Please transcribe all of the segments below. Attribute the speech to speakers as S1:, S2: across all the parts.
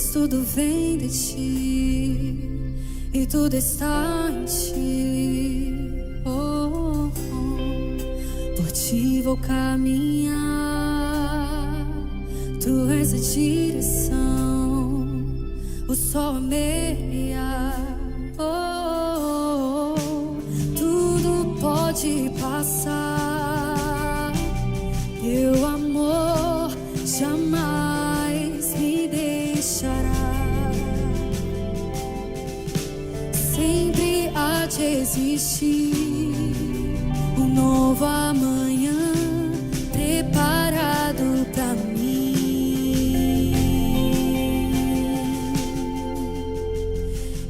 S1: pois tudo vem de ti e tudo está em ti. Oh, oh. Por ti vou caminhar, tu és a direção, o sol a meia. Oh, oh. Tudo pode passar, teu amor jamais me deixará. Sempre há de existir um novo amanhã preparado pra mim.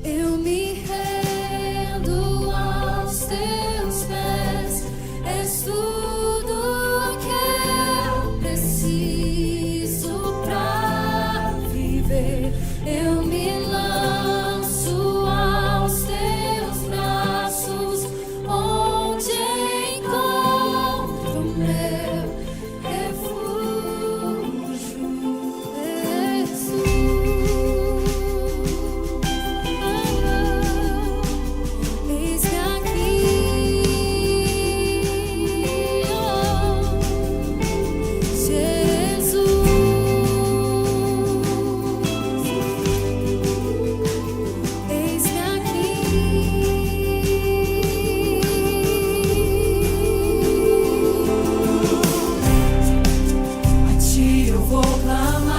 S1: Eu me rendo aos teus pés, és tudo que eu preciso pra viver. Eu me lanço aos teus braços, onde encontro meu refúgio. Eis-me aqui, oh, Jesus. Eis-me aqui. A ti eu vou clamar,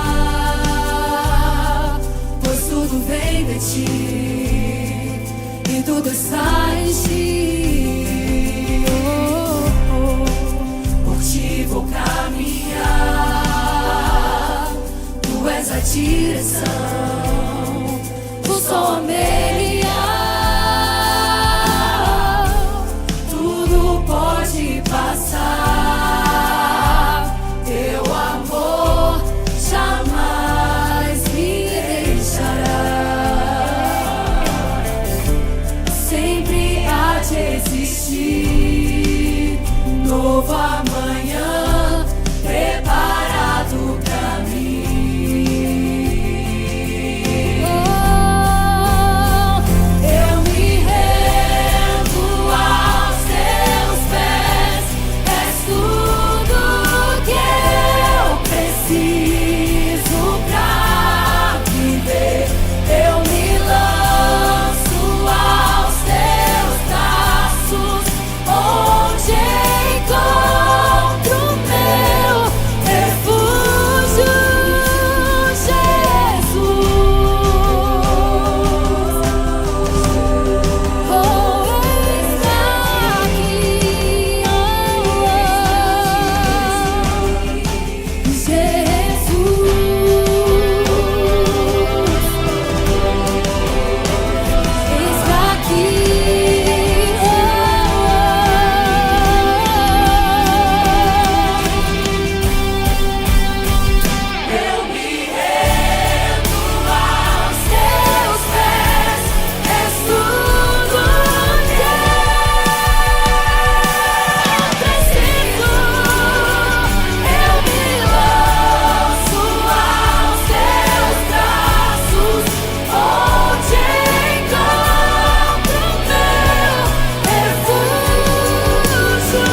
S1: pois tudo vem de ti e tudo está em ti. Oh, oh. Por ti vou caminhar, tu és a direção, o sol a meia. Tudo pode passar, teu amor jamais me deixará. Sempre há de existir um novo amanhã preparado pra mim. Oh, eu me rendo aos teus pés, és tudo que eu preciso pra viver. Eu me lanço aos teus braços, onde encontro meu refúgio, Jesus. Oh, eis-me aqui, oh, Jesus. Eis-me aqui, eu me rendo aos teus pés, és tudo que eu preciso. Eu me lanço aos teus braços, onde encontro meu refúgio.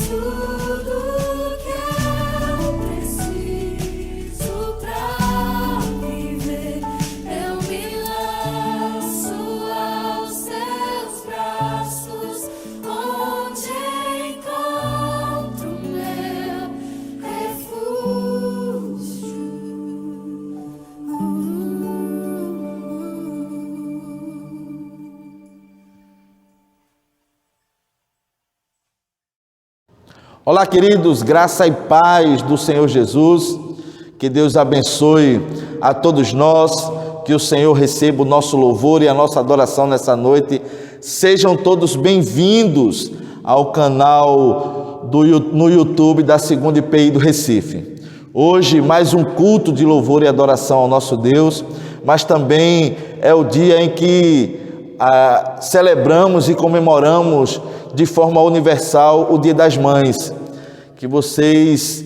S1: Tudo que eu preciso pra viver. Eu me lanço aos teus braços, onde encontro meu refúgio.
S2: Olá, queridos, graça e paz do Senhor Jesus. Que Deus abençoe a todos nós, que o Senhor receba o nosso louvor e a nossa adoração nessa noite. Sejam todos bem-vindos ao canal no YouTube da Segunda IPI do Recife. Hoje, mais um culto de louvor e adoração ao nosso Deus, mas também é o dia em que celebramos e comemoramos de forma universal o Dia das Mães. Que vocês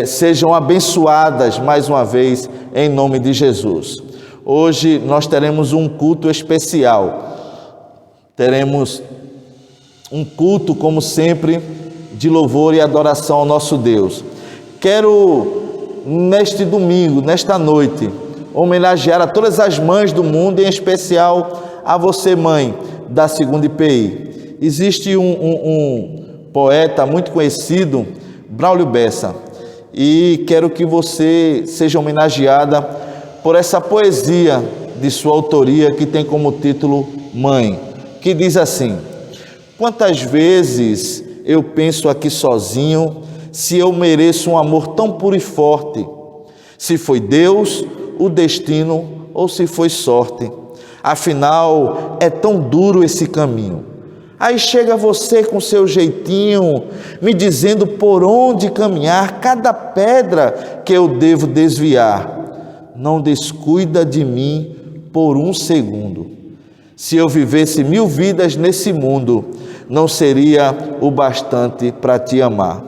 S2: sejam abençoadas mais uma vez em nome de Jesus. Hoje nós teremos um culto especial. Teremos um culto, como sempre, de louvor e adoração ao nosso Deus. Quero, neste domingo, nesta noite, homenagear a todas as mães do mundo, em especial a você, mãe da Segunda IPI. Existe um poeta muito conhecido, Braulio Bessa, e quero que você seja homenageada por essa poesia de sua autoria, que tem como título Mãe, que diz assim: quantas vezes eu penso aqui sozinho, se eu mereço um amor tão puro e forte, se foi Deus, o destino ou se foi sorte. Afinal, é tão duro esse caminho. Aí chega você com seu jeitinho, me dizendo por onde caminhar, cada pedra que eu devo desviar. Não descuida de mim por um segundo. Se eu vivesse 1000 vidas nesse mundo, não seria o bastante para te amar.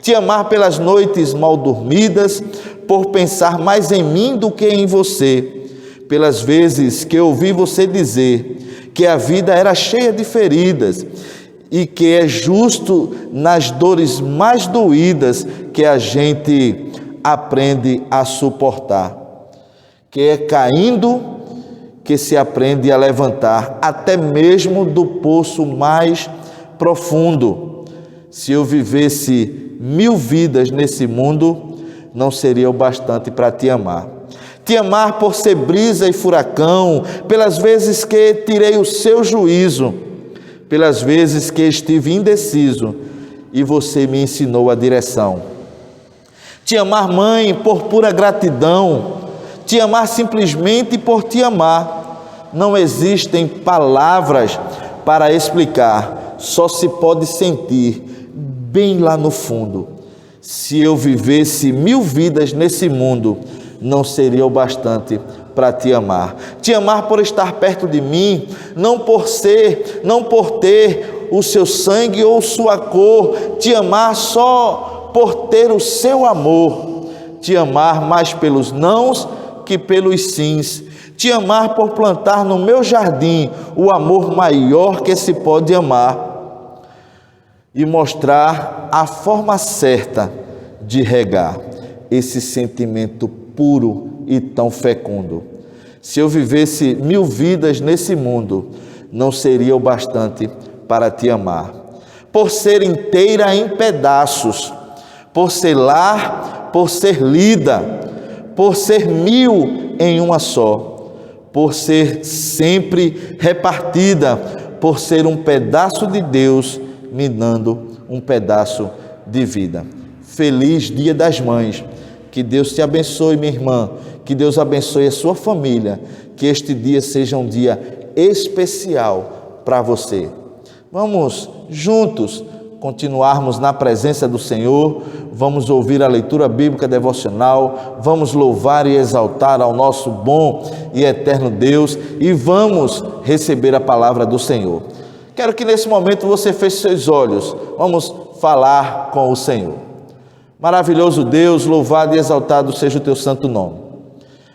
S2: Te amar pelas noites mal dormidas, por pensar mais em mim do que em você. Pelas vezes que eu ouvi você dizer que a vida era cheia de feridas e que é justo nas dores mais doídas que a gente aprende a suportar. Que é caindo que se aprende a levantar, até mesmo do poço mais profundo. Se eu vivesse 1000 vidas nesse mundo, não seria o bastante para te amar. Te amar por ser brisa e furacão, pelas vezes que tirei o seu juízo, pelas vezes que estive indeciso e você me ensinou a direção. Te amar, mãe, por pura gratidão, te amar simplesmente por te amar. Não existem palavras para explicar, só se pode sentir bem lá no fundo. Se eu vivesse 1000 vidas nesse mundo, não seria o bastante para te amar. Te amar por estar perto de mim, não por ter o seu sangue ou sua cor. Te amar só por ter o seu amor. Te amar mais pelos nãos que pelos sims. Te amar por plantar no meu jardim o amor maior que se pode amar. E mostrar a forma certa de regar esse sentimento puro e tão fecundo. Se eu vivesse 1000 vidas nesse mundo, não seria o bastante para te amar. Por ser inteira em pedaços, por ser lar, por ser lida, por ser 1000 em uma só, por ser sempre repartida, por ser um pedaço de Deus me dando um pedaço de vida. Feliz Dia das Mães. Que Deus te abençoe, minha irmã. Que Deus abençoe a sua família. Que este dia seja um dia especial para você. Vamos juntos continuarmos na presença do Senhor. Vamos ouvir a leitura bíblica devocional. Vamos louvar e exaltar ao nosso bom e eterno Deus. E vamos receber a palavra do Senhor. Quero que nesse momento você feche seus olhos. Vamos falar com o Senhor. Maravilhoso Deus, louvado e exaltado seja o teu santo nome.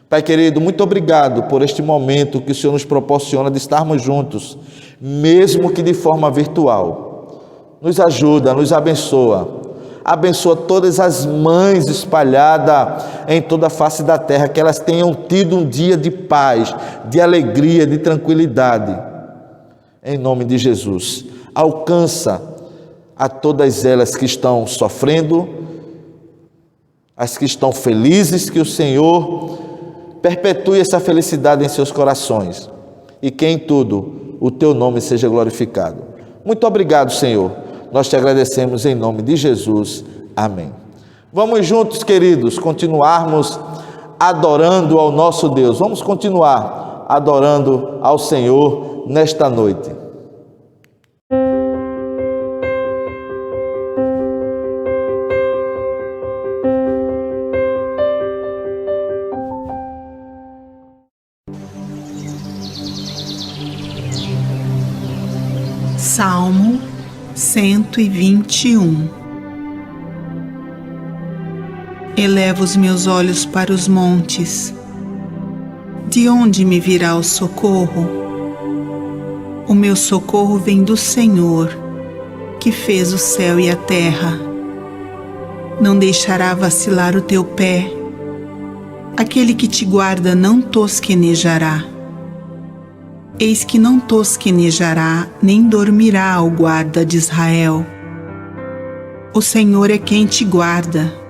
S2: Pai querido, muito obrigado por este momento que o Senhor nos proporciona de estarmos juntos, mesmo que de forma virtual. Nos ajuda, nos abençoa. Abençoa todas as mães espalhadas em toda a face da terra, que elas tenham tido um dia de paz, de alegria, de tranquilidade. Em nome de Jesus, alcança a todas elas que estão sofrendo, as que estão felizes, que o Senhor perpetue essa felicidade em seus corações e que em tudo o teu nome seja glorificado. Muito obrigado, Senhor. Nós te agradecemos em nome de Jesus. Amém. Vamos juntos, queridos, continuarmos adorando ao nosso Deus. Vamos continuar adorando ao Senhor nesta noite.
S3: Salmo 121. Elevo os meus olhos para os montes. De onde me virá o socorro? O meu socorro vem do Senhor, que fez o céu e a terra. Não deixará vacilar o teu pé. Aquele que te guarda não tosquenejará. Eis que não tosquenejará, nem dormirá o guarda de Israel. O Senhor é quem te guarda.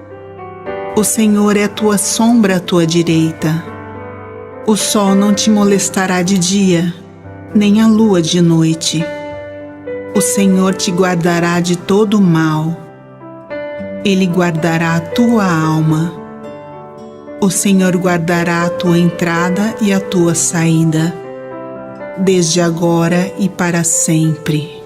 S3: O Senhor é a tua sombra à tua direita. O sol não te molestará de dia, nem a lua de noite. O Senhor te guardará de todo o mal. Ele guardará a tua alma. O Senhor guardará a tua entrada e a tua saída, desde agora e para sempre.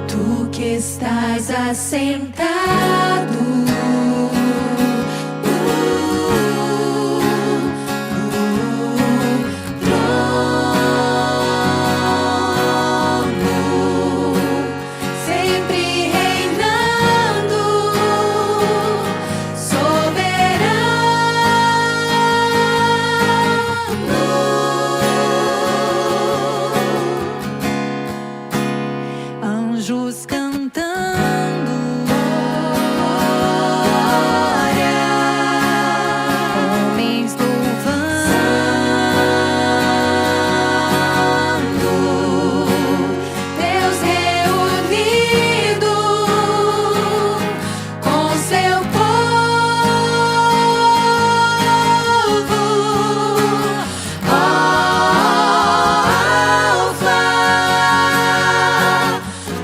S1: Tu que estás assentado anjos cantando, glória, homens louvando, Deus reunido com seu povo, Alfa,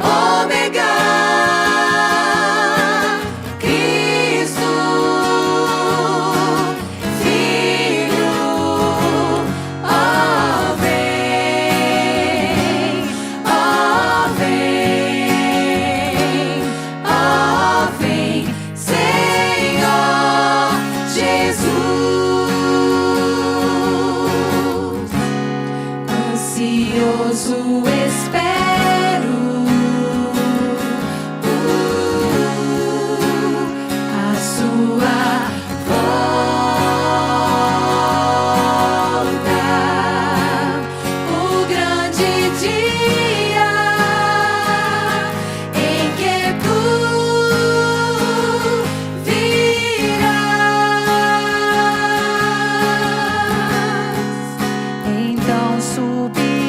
S1: Ômega, Cristo, Filho, ó vem, Senhor Jesus. Ansioso espero a sua volta, o grande dia em que tu virás. Então subiremos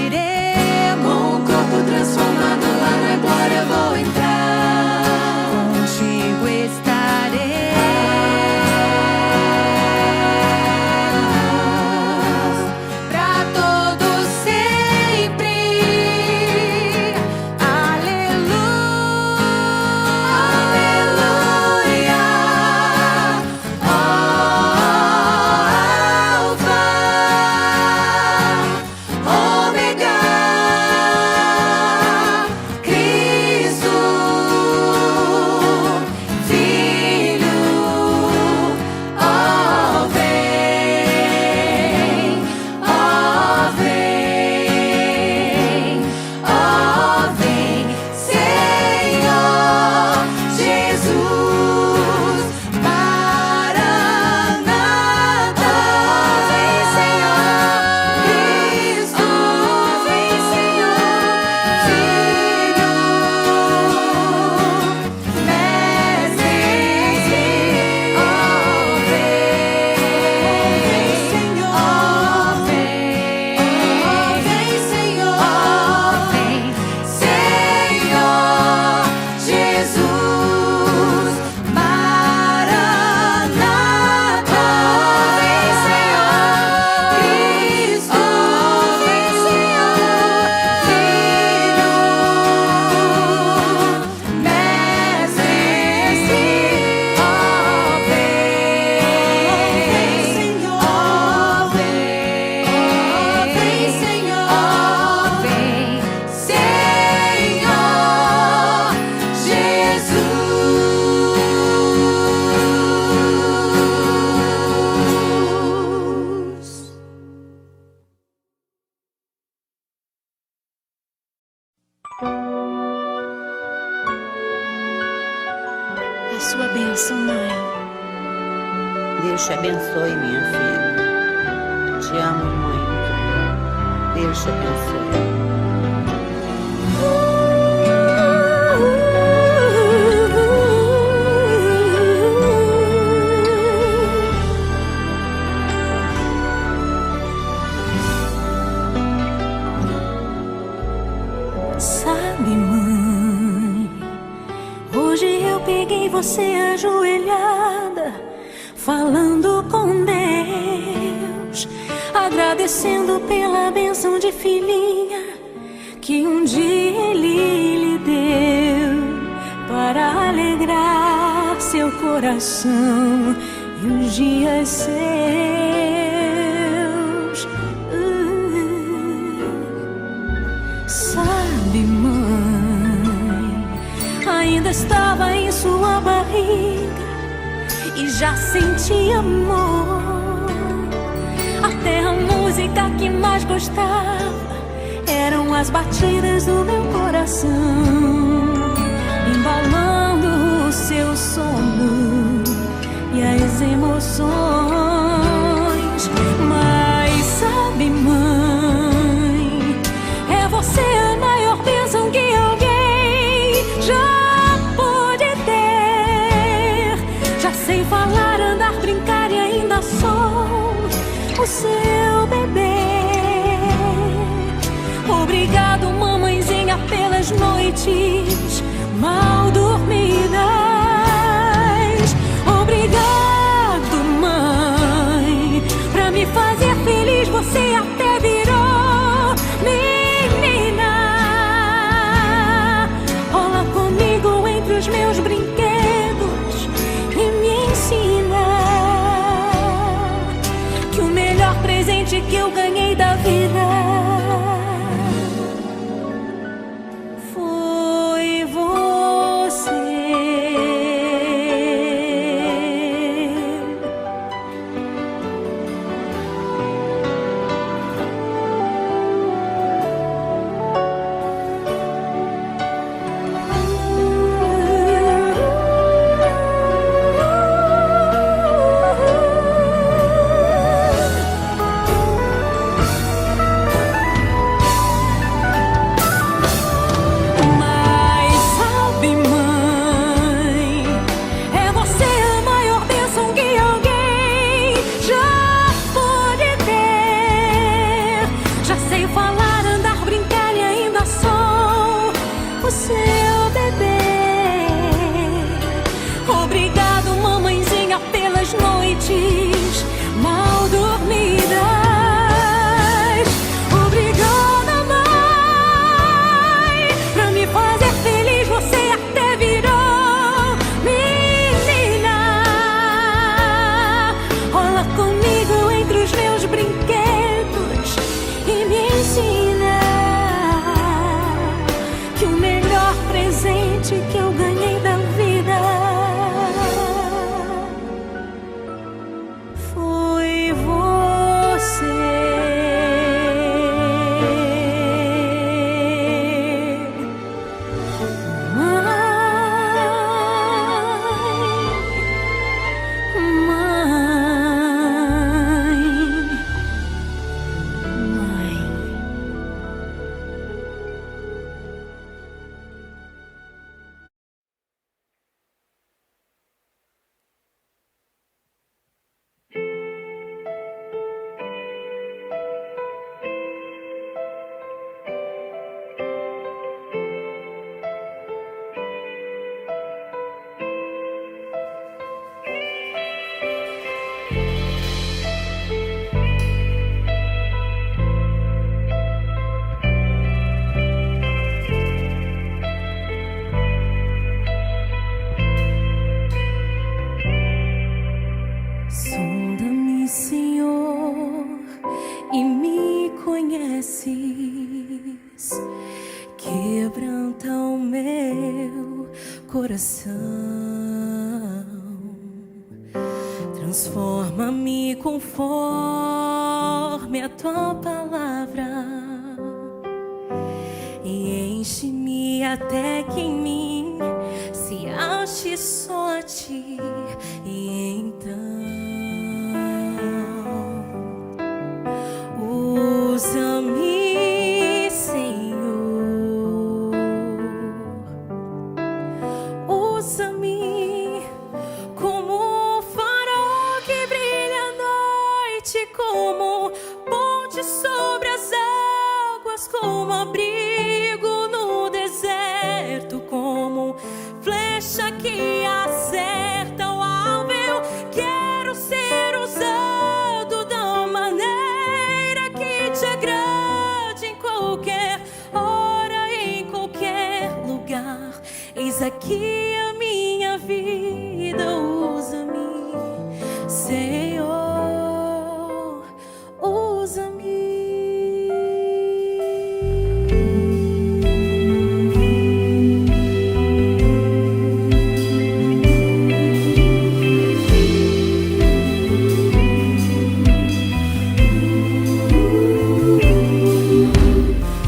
S4: a sua bênção, mãe.
S5: Deus te abençoe, minha filha. Te amo muito. Deus te abençoe.
S1: Sabe, mãe, hoje eu peguei você ajoelhada, falando com Deus, agradecendo pela bênção de filhinha que um dia Ele lhe deu, para alegrar seu coração e os dias seus. Sabe, mãe, ainda estava em sua barriga e já sentia amor. Até a música que mais gostava eram as batidas do meu coração, embalando o seu sono e as emoções. Mas sabe, mãe, é você a maior bênção que alguém já pôde ter. Já sei falar, andar, brincar e ainda sou o seu bebê. Obrigado, mamãezinha, pelas noites mal dormidas. Obrigado, mãe, pra me fazer feliz. Você até virou menina. Rola comigo entre os meus brinquedos e me ensina que o melhor presente que eu ganhei da vida foi você. Mal dormidas. Obrigada, mãe, pra me fazer feliz. Você até virou menina. Rola comigo entre os meus brinquedos e me ensina que o melhor presente que eu ganhei da vida foi você. Sonda-me, Senhor, e me conheces. Quebranta o meu coração. Transforma-me conforme a tua palavra e enche-me até que em mim se ache só a ti. ti. E então usa-me, Senhor, usa-me como um farol que brilha à noite, como ponte sobre as águas, como abrigo no deserto, como flecha que acerta o alvo. Eu quero ser usado da maneira que te agrade, em qualquer hora, em qualquer lugar. Eis aqui a minha vida, usa-me, Senhor, usa-me.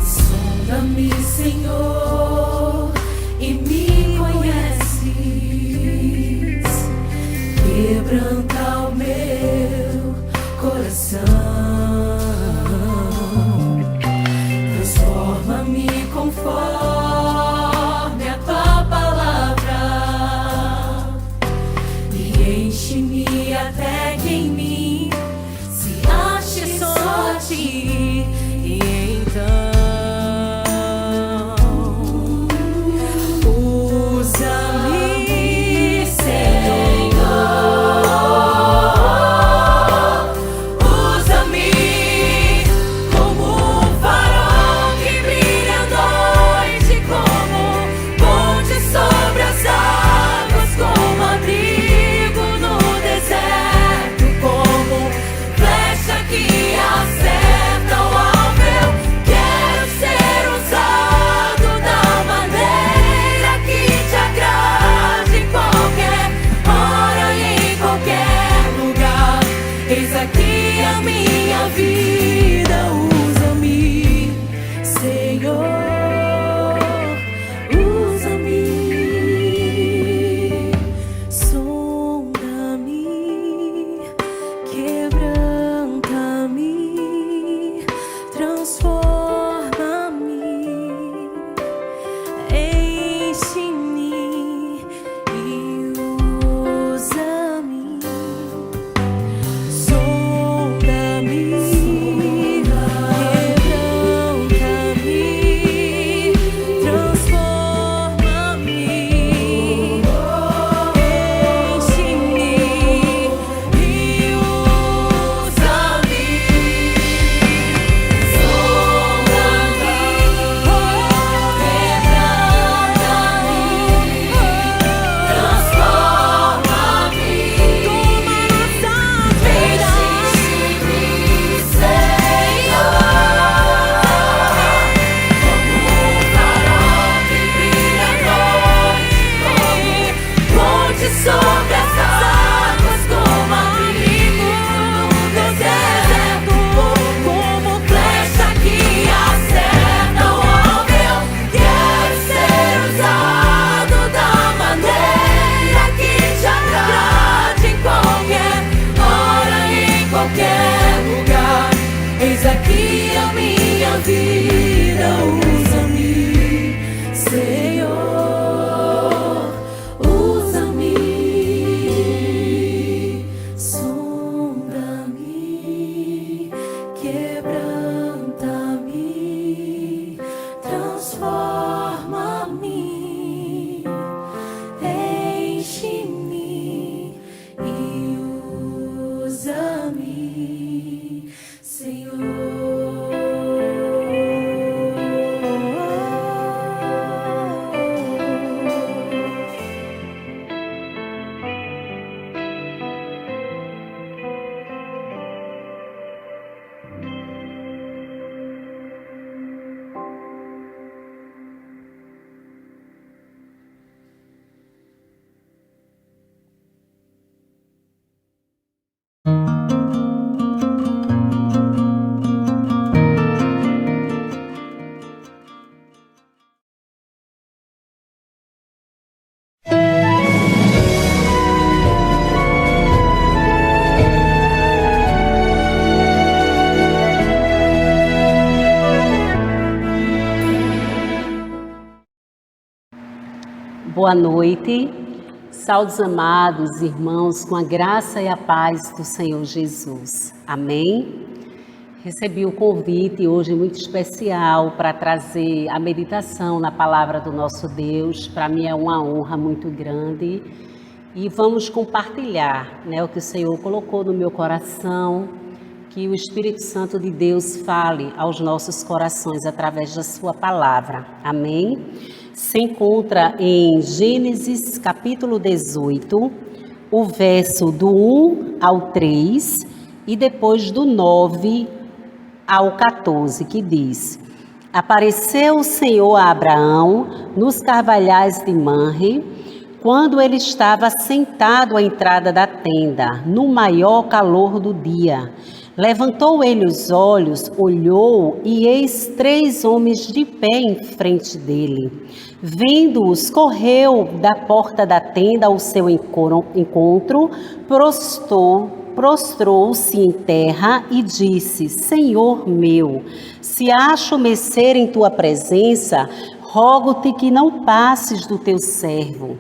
S1: Sonda-me, Senhor, e me conheces. Quebranta o meu coração, transforma-me conforme a tua palavra e enche-me até que em mim se ache só a ti. E então usa-me, Senhor, usa-me como um farol que brilha à noite, como ponte sobre as águas, como abrigo no deserto, como flecha que acerta o alvo. Eu quero ser usado da maneira que te agrade, em qualquer hora e em qualquer lugar. Eis aqui a minha vida, usa-me, Senhor, usa-me. Sonda-me, quebranta-me, transforma-me, enche-me e usa-me. Sonda-me, quebranta-me, transforma-me, enche-me e usa-me. Sobre essas águas, como abrigo no deserto, como flecha que acerta o alvo. Eu quero ser usado da maneira que te agrade, em qualquer hora e em qualquer lugar. Eis aqui a minha vida, usa-me, Senhor, usa-me. Sonda-me, quebranta-me, transforma-me, enche-me e usa-me, Senhor.
S4: Boa noite, saudos amados irmãos, com a graça e a paz do Senhor Jesus. Amém? Recebi o convite hoje muito especial para trazer a meditação na palavra do nosso Deus. Para mim é uma honra muito grande e vamos compartilhar, o que o Senhor colocou no meu coração, que o Espírito Santo de Deus fale aos nossos corações através da sua palavra. Amém? Se encontra em Gênesis capítulo 18, o verso do 1 ao 3 e depois do 9 ao 14, que diz: Apareceu o Senhor a Abraão nos carvalhais de Manre, quando ele estava sentado à entrada da tenda, no maior calor do dia. Levantou ele os olhos, olhou, e eis 3 homens de pé em frente dele. Vendo-os, correu da porta da tenda ao seu encontro, prostrou-se em terra e disse: Senhor meu, se acho merecer em tua presença, rogo-te que não passes do teu servo.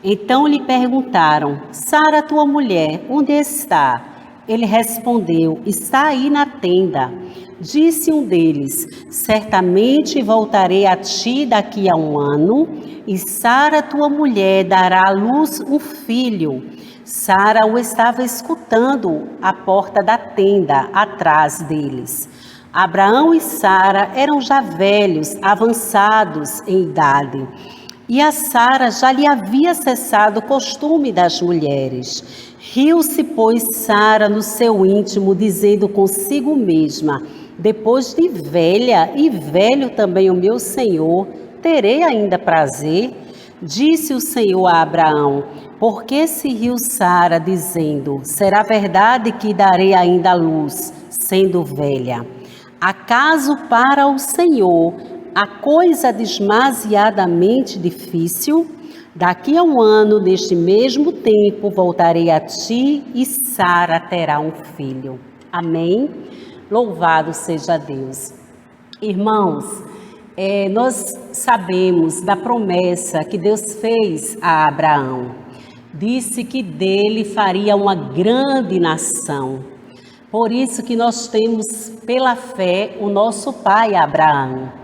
S4: Então lhe perguntaram: Sara, tua mulher, onde está? Ele respondeu: está aí na tenda. Disse um deles: certamente voltarei a ti daqui a 1 ano, e Sara, tua mulher, dará à luz um filho. Sara o estava escutando à porta da tenda, atrás deles. Abraão e Sara eram já velhos, avançados em idade. E a Sara já lhe havia cessado o costume das mulheres. Riu-se, pois, Sara no seu íntimo, dizendo consigo mesma: depois de velha e velho também o meu senhor, terei ainda prazer? Disse o Senhor a Abraão: por que se riu Sara, dizendo: será verdade que darei ainda à luz, sendo velha? Acaso para o Senhor a coisa demasiadamente difícil? Daqui a 1 ano, neste mesmo tempo, voltarei a ti e Sara terá um filho. Amém? Louvado seja Deus. Irmãos, nós sabemos da promessa que Deus fez a Abraão. Disse que dele faria uma grande nação. Por isso que nós temos pela fé o nosso pai Abraão.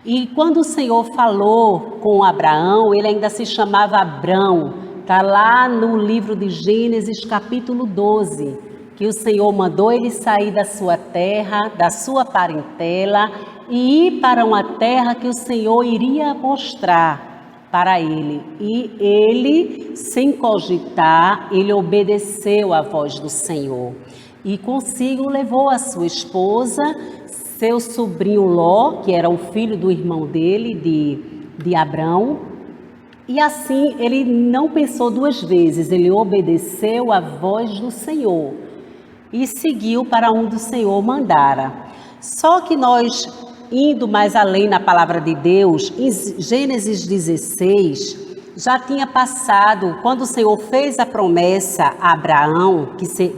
S4: E quando o Senhor falou com Abraão, ele ainda se chamava Abrão. Está lá no livro de Gênesis, capítulo 12, que o Senhor mandou ele sair da sua terra, da sua parentela, e ir para uma terra que o Senhor iria mostrar para ele. E ele, sem cogitar, ele obedeceu à voz do Senhor. E consigo levou a sua esposa, seu sobrinho Ló, que era o filho do irmão dele, de Abrão. E assim ele não pensou 2 vezes, ele obedeceu à voz do Senhor e seguiu para onde o Senhor mandara. Só que nós, indo mais além na palavra de Deus, em Gênesis 16, já tinha passado, quando o Senhor fez a promessa a Abraão,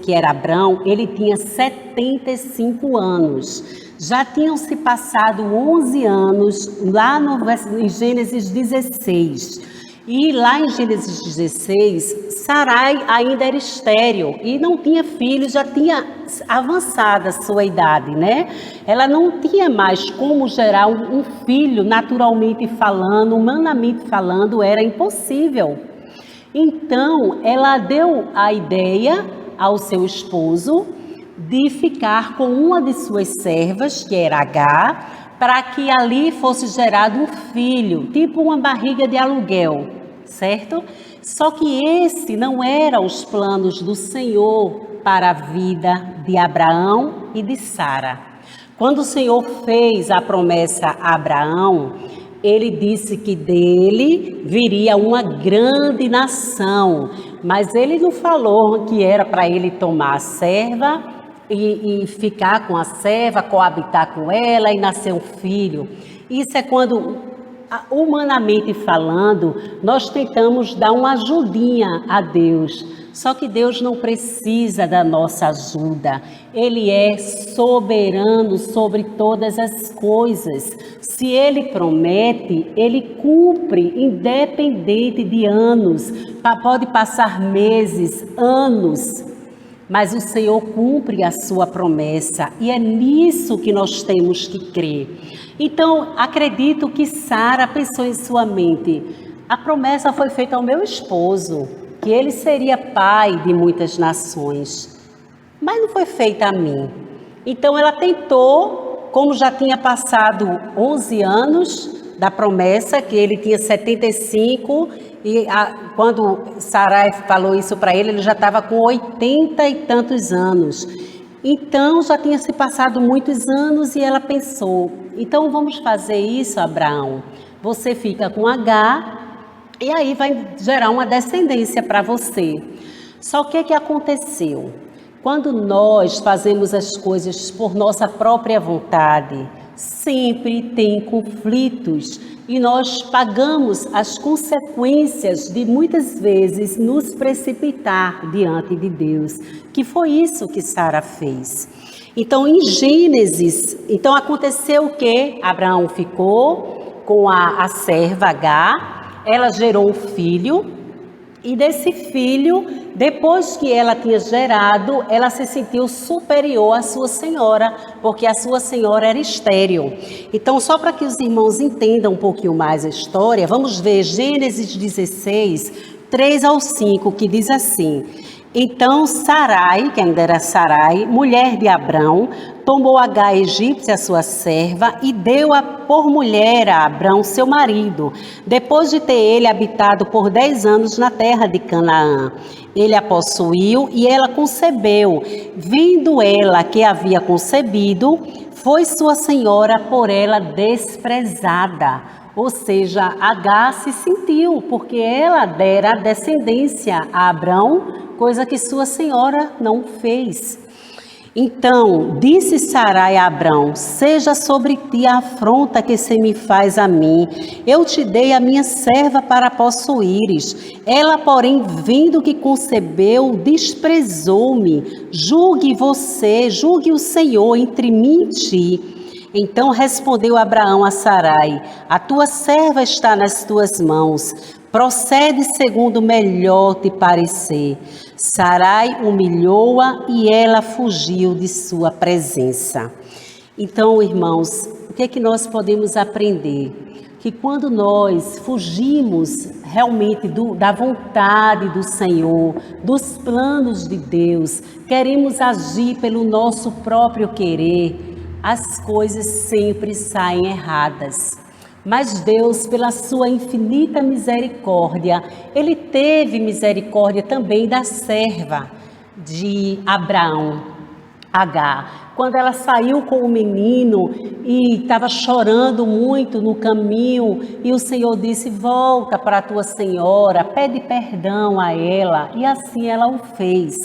S4: que era Abrão, ele tinha 75 anos. Já tinham se passado 11 anos lá em Gênesis 16. E lá em Gênesis 16, Sarai ainda era estéril e não tinha filhos, já tinha avançado a sua idade, Ela não tinha mais como gerar um filho, naturalmente falando, humanamente falando, era impossível. Então, ela deu a ideia ao seu esposo de ficar com uma de suas servas, que era Agar, para que ali fosse gerado um filho, tipo uma barriga de aluguel, certo? Só que esse não era os planos do Senhor para a vida de Abraão e de Sara. Quando o Senhor fez a promessa a Abraão, ele disse que dele viria uma grande nação, mas ele não falou que era para ele tomar a serva e ficar com a serva, coabitar com ela e nascer um filho. Isso é quando humanamente falando, nós tentamos dar uma ajudinha a Deus. Só que Deus não precisa da nossa ajuda. Ele é soberano sobre todas as coisas. Se Ele promete, Ele cumpre, independente de anos. Pode passar meses, anos, mas o Senhor cumpre a sua promessa. E é nisso que nós temos que crer. Então, acredito que Sara pensou em sua mente: a promessa foi feita ao meu esposo, que ele seria pai de muitas nações, mas não foi feita a mim. Então ela tentou, como já tinha passado 11 anos da promessa, que ele tinha 75, e quando Sarai falou isso para ele, ele já estava com 80 e tantos anos. Então já tinha se passado muitos anos e ela pensou: então vamos fazer isso, Abraão, você fica com H, e aí vai gerar uma descendência para você. Só que o que aconteceu? Quando nós fazemos as coisas por nossa própria vontade, sempre tem conflitos e nós pagamos as consequências de muitas vezes nos precipitar diante de Deus, que foi isso que Sara fez. Então, em Gênesis, aconteceu o quê? Abraão ficou com a serva H. Ela gerou um filho, e desse filho, depois que ela tinha gerado, ela se sentiu superior à sua senhora, porque a sua senhora era estéril. Então, só para que os irmãos entendam um pouquinho mais a história, vamos ver Gênesis 16, 3 ao 5, que diz assim: então Sarai, que ainda era Sarai, mulher de Abrão, tomou H egípcia, sua serva, e deu-a por mulher a Abrão, seu marido, depois de ter ele habitado por 10 anos na terra de Canaã. Ele a possuiu e ela concebeu. Vendo ela que havia concebido, foi sua senhora por ela desprezada. Ou seja, H se sentiu, porque ela dera descendência a Abrão, coisa que sua senhora não fez. Então, disse Sarai a Abrão: seja sobre ti a afronta que se me faz a mim. Eu te dei a minha serva para possuíres. Ela, porém, vendo que concebeu, desprezou-me. Julgue o Senhor entre mim e ti. Então respondeu Abraão a Sarai: a tua serva está nas tuas mãos. Procede segundo melhor te parecer. Sarai humilhou-a e ela fugiu de sua presença. Então, irmãos, o que é que nós podemos aprender? Que quando nós fugimos realmente da vontade do Senhor, dos planos de Deus, queremos agir pelo nosso próprio querer, as coisas sempre saem erradas. Mas Deus, pela sua infinita misericórdia, Ele teve misericórdia também da serva de Abraão, H. Quando ela saiu com o menino e estava chorando muito no caminho, e o Senhor disse: volta para a tua senhora, pede perdão a ela, e assim ela o fez.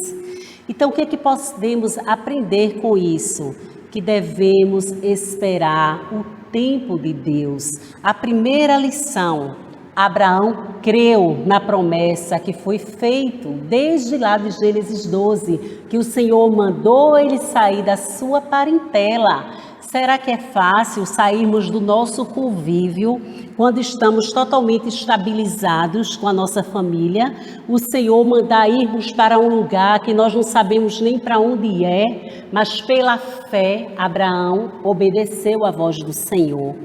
S4: Então, o que é que podemos aprender com isso? Que devemos esperar o tempo de Deus. A primeira lição: Abraão creu na promessa que foi feita desde lá de Gênesis 12, que o Senhor mandou ele sair da sua parentela. Será que é fácil sairmos do nosso convívio quando estamos totalmente estabilizados com a nossa família? O Senhor mandar irmos para um lugar que nós não sabemos nem para onde é, mas pela fé Abraão obedeceu à voz do Senhor.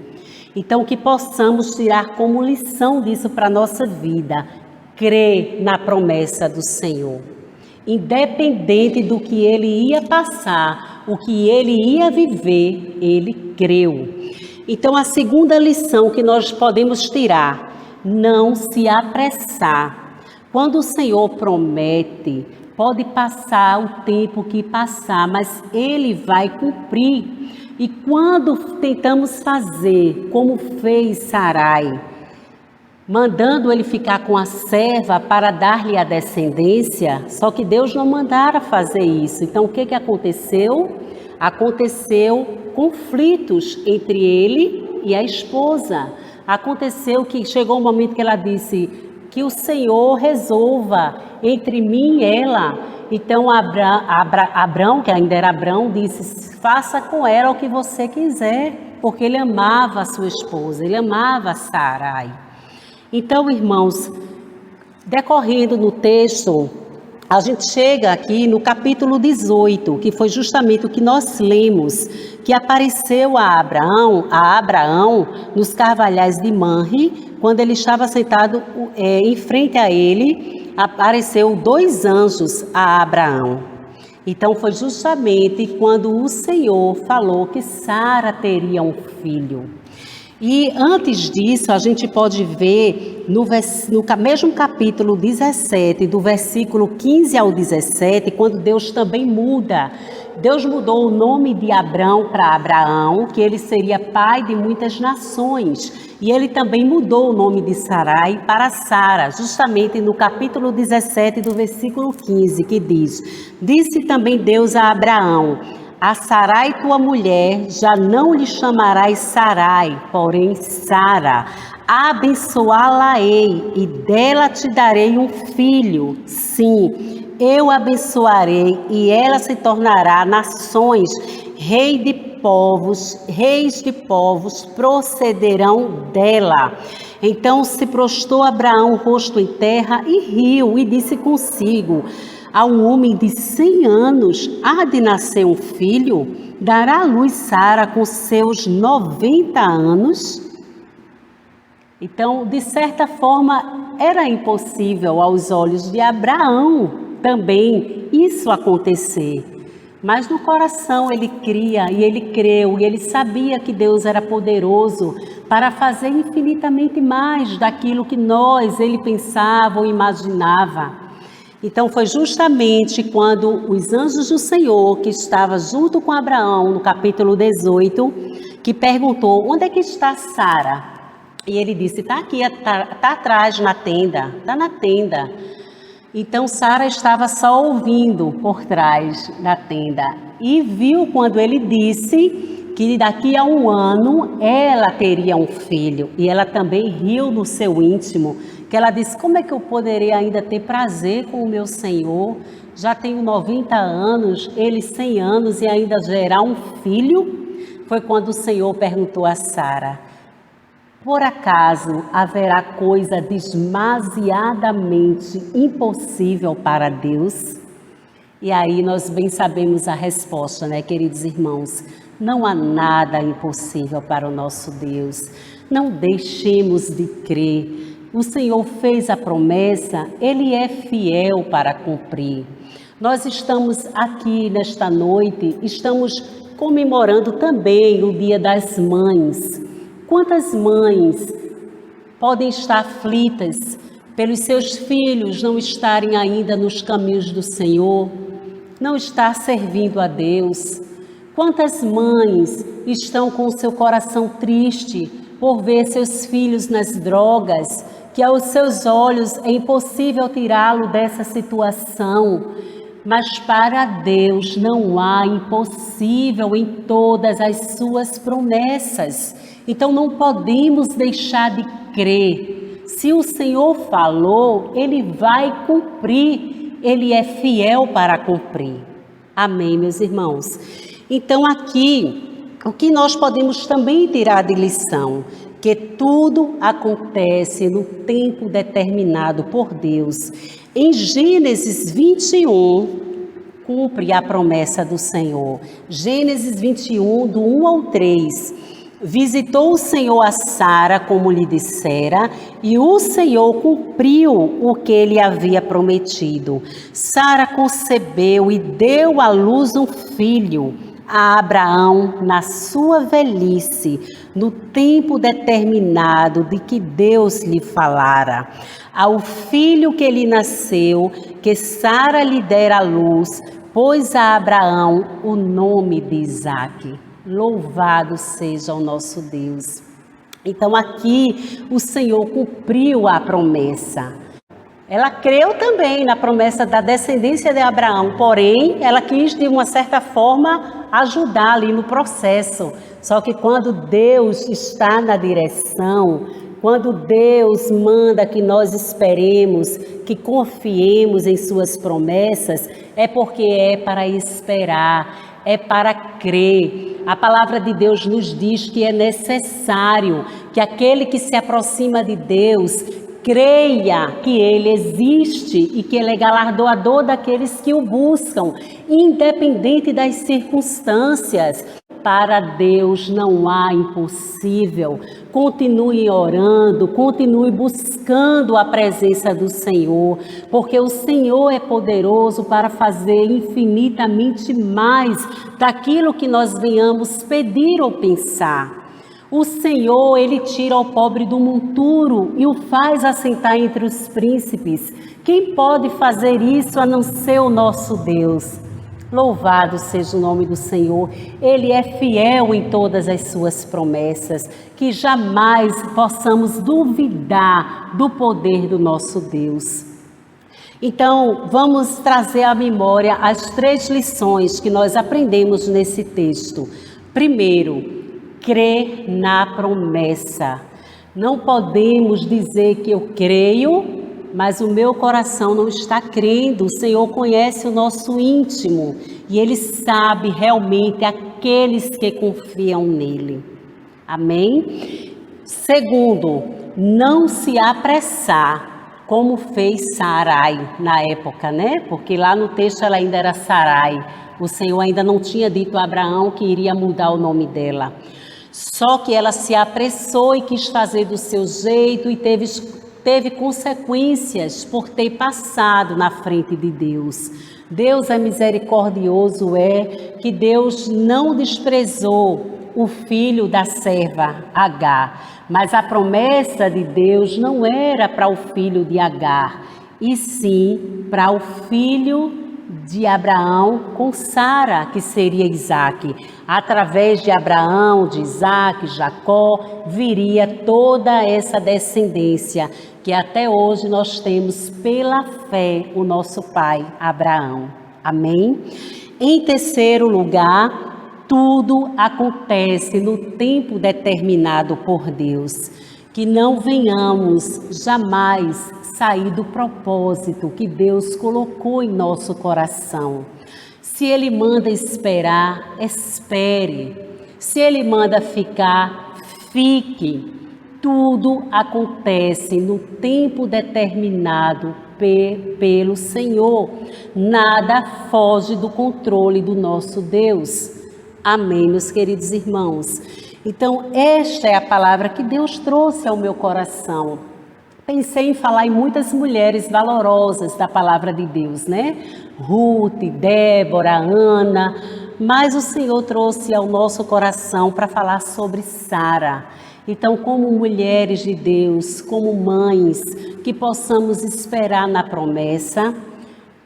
S4: Então, que possamos tirar como lição disso para a nossa vida: crer na promessa do Senhor. Independente do que ele ia passar, o que ele ia viver, ele creu. Então, a segunda lição que nós podemos tirar: não se apressar. Quando o Senhor promete, pode passar o tempo que passar, mas ele vai cumprir. E quando tentamos fazer como fez Sarai, mandando ele ficar com a serva para dar-lhe a descendência, só que Deus não mandara fazer isso. Então, o que aconteceu? Aconteceu conflitos entre ele e a esposa. Aconteceu que chegou um momento que ela disse que o Senhor resolva entre mim e ela. Então Abrão, que ainda era Abrão, disse: faça com ela o que você quiser, porque ele amava a sua esposa, ele amava Sarai. Então, irmãos, decorrendo no texto, a gente chega aqui no capítulo 18, que foi justamente o que nós lemos, que apareceu a Abraão nos carvalhais de Manre, quando ele estava sentado em frente a ele, apareceu 2 anjos a Abraão. Então foi justamente quando o Senhor falou que Sara teria um filho. E antes disso, a gente pode ver no mesmo capítulo 17, do versículo 15 ao 17, quando Deus também muda. Deus mudou o nome de Abrão para Abraão, que ele seria pai de muitas nações. E ele também mudou o nome de Sarai para Sara, justamente no capítulo 17, do versículo 15, que diz: disse também Deus a Abraão: a Sarai tua mulher já não lhe chamarás Sarai, porém Sara. Abençoá-la-ei e dela te darei um filho. Sim, eu abençoarei e ela se tornará nações, reis de povos procederão dela. Então se prostrou Abraão o rosto em terra e riu e disse consigo: a um homem de 100 anos há de nascer um filho? Dará à luz Sara com seus 90 anos? Então, de certa forma, era impossível aos olhos de Abraão também isso acontecer. Mas no coração ele cria e ele creu e ele sabia que Deus era poderoso para fazer infinitamente mais daquilo que ele pensava ou imaginava. Então foi justamente quando os anjos do Senhor, que estava junto com Abraão, no capítulo 18, que perguntou: onde é que está Sara? E ele disse: está aqui, está atrás na tenda, está na tenda. Então Sara estava só ouvindo por trás da tenda e viu quando ele disse que daqui a 1 ano ela teria um filho. E ela também riu no seu íntimo, que ela disse: como é que eu poderia ainda ter prazer com o meu Senhor? Já tenho 90 anos, ele 100 anos e ainda gerar um filho? Foi quando o Senhor perguntou a Sara: por acaso haverá coisa demasiadamente impossível para Deus? E aí nós bem sabemos a resposta, né, queridos irmãos? Não há nada impossível para o nosso Deus. Não deixemos de crer. O Senhor fez a promessa, Ele é fiel para cumprir. Nós estamos aqui nesta noite, estamos comemorando também o Dia das Mães. Quantas mães podem estar aflitas pelos seus filhos não estarem ainda nos caminhos do Senhor, não estar servindo a Deus? Quantas mães estão com o seu coração triste por ver seus filhos nas drogas, que aos seus olhos é impossível tirá-lo dessa situação? Mas para Deus não há impossível em todas as suas promessas. Então não podemos deixar de crer. Se o Senhor falou, Ele vai cumprir. Ele é fiel para cumprir. Amém, meus irmãos? Então aqui, o que nós podemos também tirar de lição? Que tudo acontece no tempo determinado por Deus. Em Gênesis 21, cumpre a promessa do Senhor. Gênesis 21, do 1 ao 3. Visitou o Senhor a Sara, como lhe dissera, e o Senhor cumpriu o que ele havia prometido. Sara concebeu e deu à luz um filho a Abraão na sua velhice, no tempo determinado de que Deus lhe falara. Ao filho que lhe nasceu, que Sara lhe dera à luz, pôs a Abraão o nome de Isaque. Louvado seja o nosso Deus. Então aqui o Senhor cumpriu a promessa. Ela creu também na promessa da descendência de Abraão, porém ela quis de uma certa forma ajudar ali no processo. Só que quando Deus está na direção, quando Deus manda que nós esperemos, que confiemos em suas promessas, é porque é para esperar, é para crer. A palavra de Deus nos diz que é necessário que aquele que se aproxima de Deus creia que Ele existe e que Ele é galardoador daqueles que o buscam, independente das circunstâncias. Para Deus não há impossível. Continue orando, continue buscando a presença do Senhor, porque o Senhor é poderoso para fazer infinitamente mais daquilo que nós venhamos pedir ou pensar. O Senhor, Ele tira o pobre do monturo e o faz assentar entre os príncipes. Quem pode fazer isso a não ser o nosso Deus? Louvado seja o nome do Senhor. Ele é fiel em todas as suas promessas, que jamais possamos duvidar do poder do nosso Deus. Então, vamos trazer à memória as 3 lições que nós aprendemos nesse texto. Primeiro, crer na promessa. Não podemos dizer que eu creio, mas o meu coração não está crendo. O Senhor conhece o nosso íntimo e Ele sabe realmente aqueles que confiam nele. Amém? Segundo, não se apressar, como fez Sarai na época, né? Porque lá no texto ela ainda era Sarai. O Senhor ainda não tinha dito a Abraão que iria mudar o nome dela. Só que ela se apressou e quis fazer do seu jeito e teve consequências por ter passado na frente de Deus. Deus é misericordioso, que Deus não desprezou o filho da serva Agar, mas a promessa de Deus não era para o filho de Agar, e sim para o filho de Abraão com Sara, que seria Isaque. Através de Abraão, de Isaque, Jacó, viria toda essa descendência que até hoje nós temos pela fé o nosso pai Abraão. Amém? Em terceiro lugar, tudo acontece no tempo determinado por Deus. Que não venhamos jamais sair do propósito que Deus colocou em nosso coração. Se Ele manda esperar, espere. Se Ele manda ficar, fique. Tudo acontece no tempo determinado pelo Senhor. Nada foge do controle do nosso Deus. Amém, meus queridos irmãos. Então, esta é a palavra que Deus trouxe ao meu coração. Pensei em falar em muitas mulheres valorosas da palavra de Deus, né? Ruth, Débora, Ana, mas o Senhor trouxe ao nosso coração para falar sobre Sara. Então, como mulheres de Deus, como mães, que possamos esperar na promessa,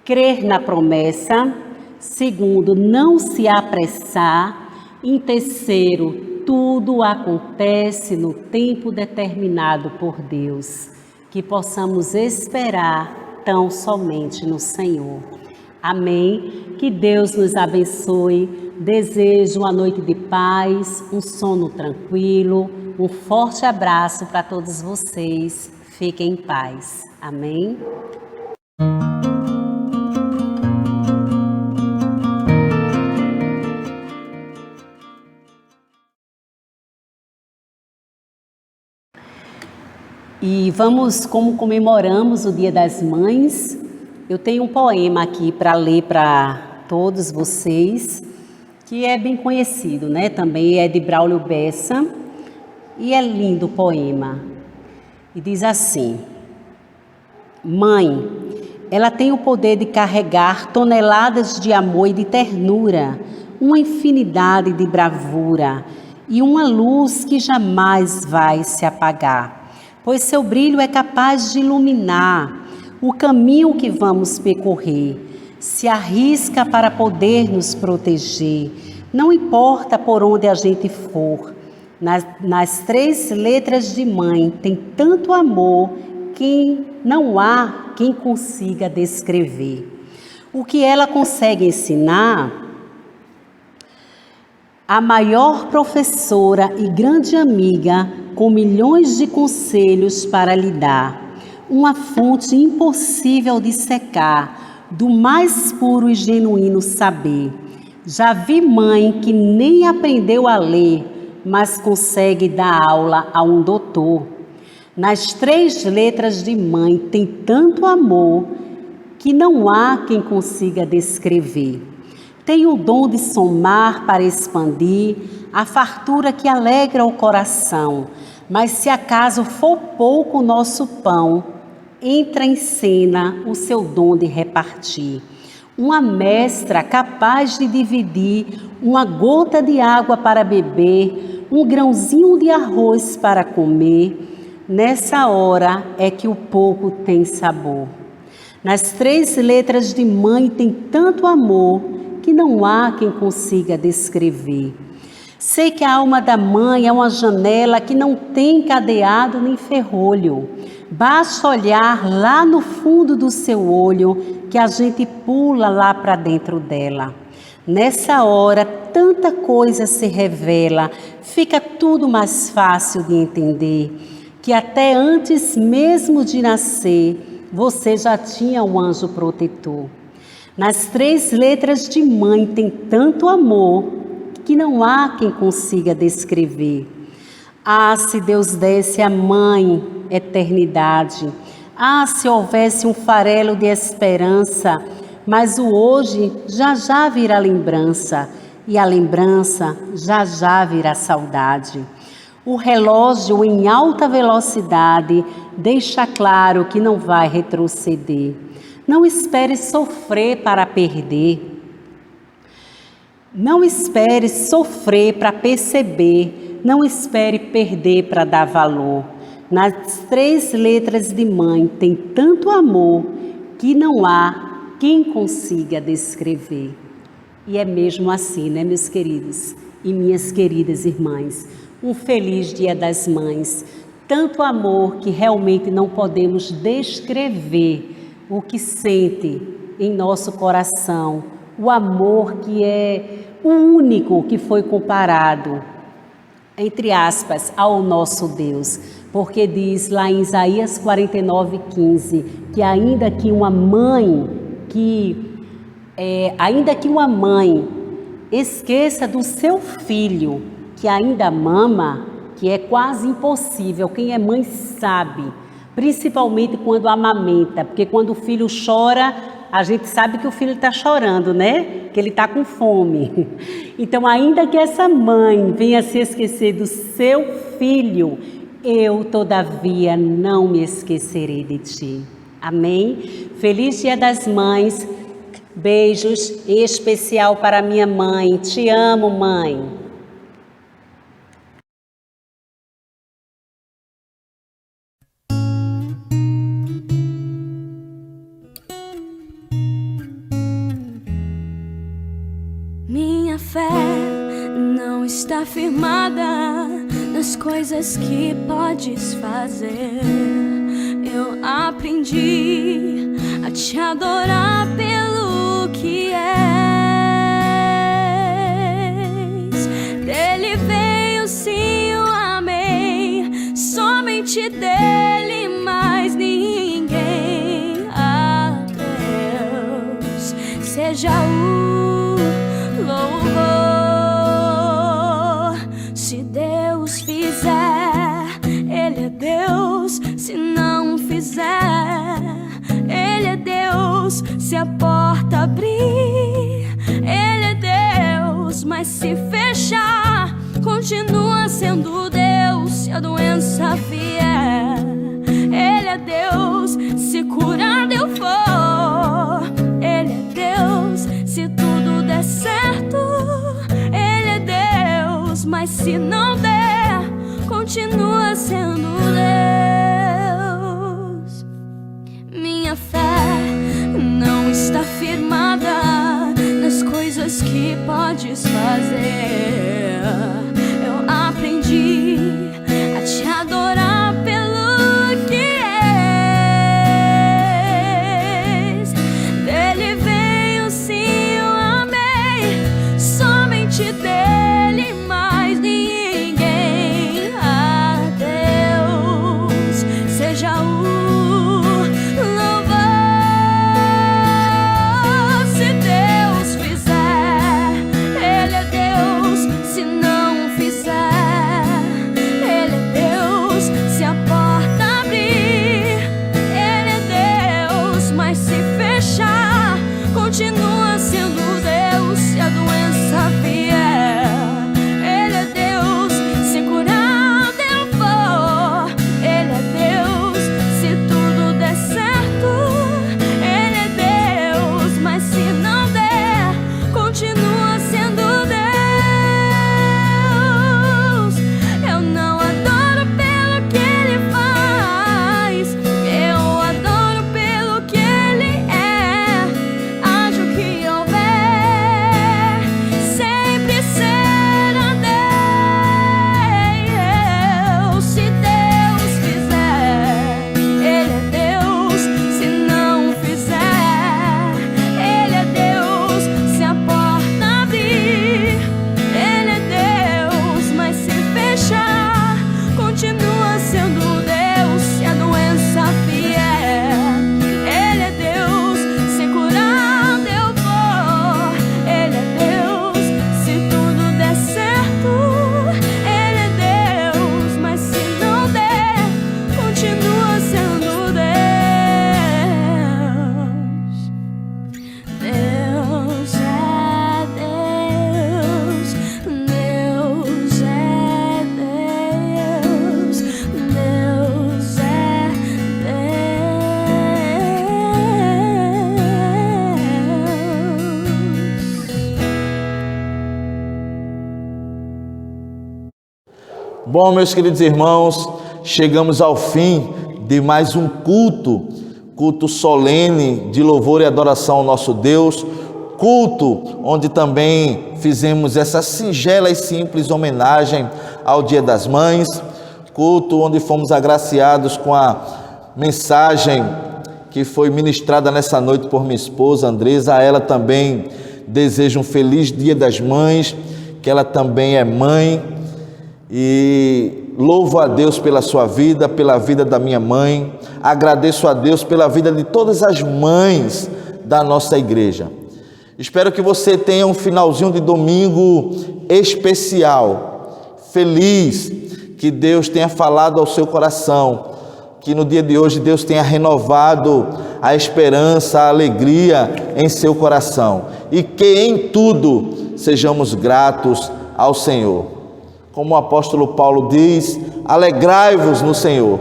S4: crer na promessa. Segundo, não se apressar. Em terceiro, tudo acontece no tempo determinado por Deus. Que possamos esperar tão somente no Senhor. Amém? Que Deus nos abençoe. Desejo uma noite de paz, um sono tranquilo, um forte abraço para todos vocês. Fiquem em paz. Amém? E vamos, como comemoramos o Dia das Mães, eu tenho um poema aqui para ler para todos vocês, que é bem conhecido, né? Também é de Braulio Bessa, e é lindo o poema. E diz assim: Mãe, ela tem o poder de carregar toneladas de amor e de ternura, uma infinidade de bravura e uma luz que jamais vai se apagar. Pois seu brilho é capaz de iluminar o caminho que vamos percorrer. Se arrisca para poder nos proteger, não importa por onde a gente for. Nas 3 letras de mãe tem tanto amor que não há quem consiga descrever. O que ela consegue ensinar a maior professora e grande amiga, com milhões de conselhos para lhe dar, uma fonte impossível de secar, do mais puro e genuíno saber. Já vi mãe que nem aprendeu a ler, mas consegue dar aula a um doutor. Nas 3 letras de mãe tem tanto amor que não há quem consiga descrever. Tem o dom de somar para expandir a fartura que alegra o coração. Mas se acaso for pouco o nosso pão, entra em cena o seu dom de repartir. Uma mestra capaz de dividir uma gota de água para beber, um grãozinho de arroz para comer. Nessa hora é que o pouco tem sabor. Nas 3 letras de mãe tem tanto amor que não há quem consiga descrever. Sei que a alma da mãe é uma janela que não tem cadeado nem ferrolho. Basta olhar lá no fundo do seu olho que a gente pula lá para dentro dela. Nessa hora, tanta coisa se revela, fica tudo mais fácil de entender, que até antes mesmo de nascer, você já tinha um anjo protetor. Nas 3 letras de mãe tem tanto amor que não há quem consiga descrever. Ah, se Deus desse à mãe eternidade. Ah, se houvesse um farelo de esperança. Mas o hoje já já virá lembrança. E a lembrança já já virá saudade. O relógio em alta velocidade deixa claro que não vai retroceder. Não espere sofrer para perder. Não espere sofrer para perceber. Não espere perder para dar valor. Nas 3 letras de mãe tem tanto amor que não há quem consiga descrever. E é mesmo assim, né, meus queridos e minhas queridas irmãs? Um feliz Dia das Mães. Tanto amor que realmente não podemos descrever o que sente em nosso coração. O amor que é o único que foi comparado, entre aspas, ao nosso Deus. Porque diz lá em Isaías 49:15, que ainda que uma mãe esqueça do seu filho, que ainda mama, que é quase impossível, quem é mãe sabe, principalmente quando amamenta, porque quando o filho chora, a gente sabe que o filho está chorando, né? Que ele está com fome. Então, ainda que essa mãe venha se esquecer do seu filho, eu, todavia, não me esquecerei de ti. Amém? Feliz Dia das Mães. Beijos, em especial para minha mãe. Te amo, mãe.
S1: Minha fé não está firmada nas coisas que podes fazer. Eu aprendi a te adorar pelo que és. Dele veio sim o amém, somente dele, mais ninguém. A Deus seja o louvor. Se Deus fizer, Ele é Deus. Se não fizer, Ele é Deus. Se a porta abrir, Ele é Deus. Mas se fechar, continua sendo Deus. Se a doença vier, Ele é Deus. Se curado eu for, Ele é Deus. Se tudo der certo, Ele é Deus. Mas se não der, continua sendo Deus. Minha fé não está firmada nas coisas que podes fazer. Eu aprendi a te adorar pelo que és. Dele veio sim o amém, somente dele,
S2: Bom, meus queridos irmãos, chegamos ao fim de mais um culto solene de louvor e adoração ao nosso Deus, culto onde também fizemos essa singela e simples homenagem ao Dia das Mães, culto onde fomos agraciados com a mensagem que foi ministrada nessa noite por minha esposa Andresa. A ela também desejo um feliz Dia das Mães, que ela também é mãe, e louvo a Deus pela sua vida, pela vida da minha mãe. Agradeço a Deus pela vida de todas as mães da nossa igreja. Espero que você tenha um finalzinho de domingo especial, feliz, que Deus tenha falado ao seu coração, que no dia de hoje Deus tenha renovado a esperança, a alegria em seu coração, e que em tudo sejamos gratos ao Senhor. Como o apóstolo Paulo diz, alegrai-vos no Senhor.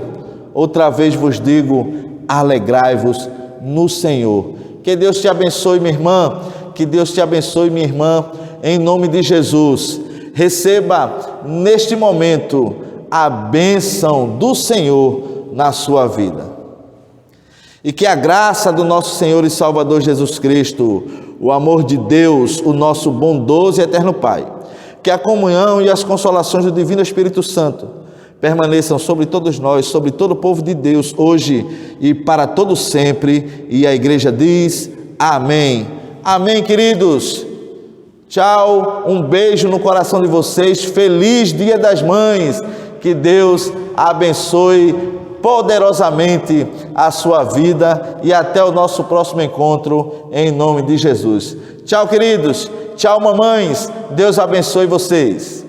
S2: Outra vez vos digo, alegrai-vos no Senhor. Que Deus te abençoe, minha irmã, que Deus te abençoe, minha irmã, em nome de Jesus. Receba neste momento a bênção do Senhor na sua vida. E que a graça do nosso Senhor e Salvador Jesus Cristo, o amor de Deus, o nosso bondoso e eterno Pai, que a comunhão e as consolações do Divino Espírito Santo permaneçam sobre todos nós, sobre todo o povo de Deus, hoje e para todo sempre. E a igreja diz amém. Amém, queridos. Tchau, um beijo no coração de vocês. Feliz Dia das Mães. Que Deus abençoe poderosamente a sua vida e até o nosso próximo encontro, em nome de Jesus. Tchau, queridos. Tchau, mamães. Deus abençoe vocês.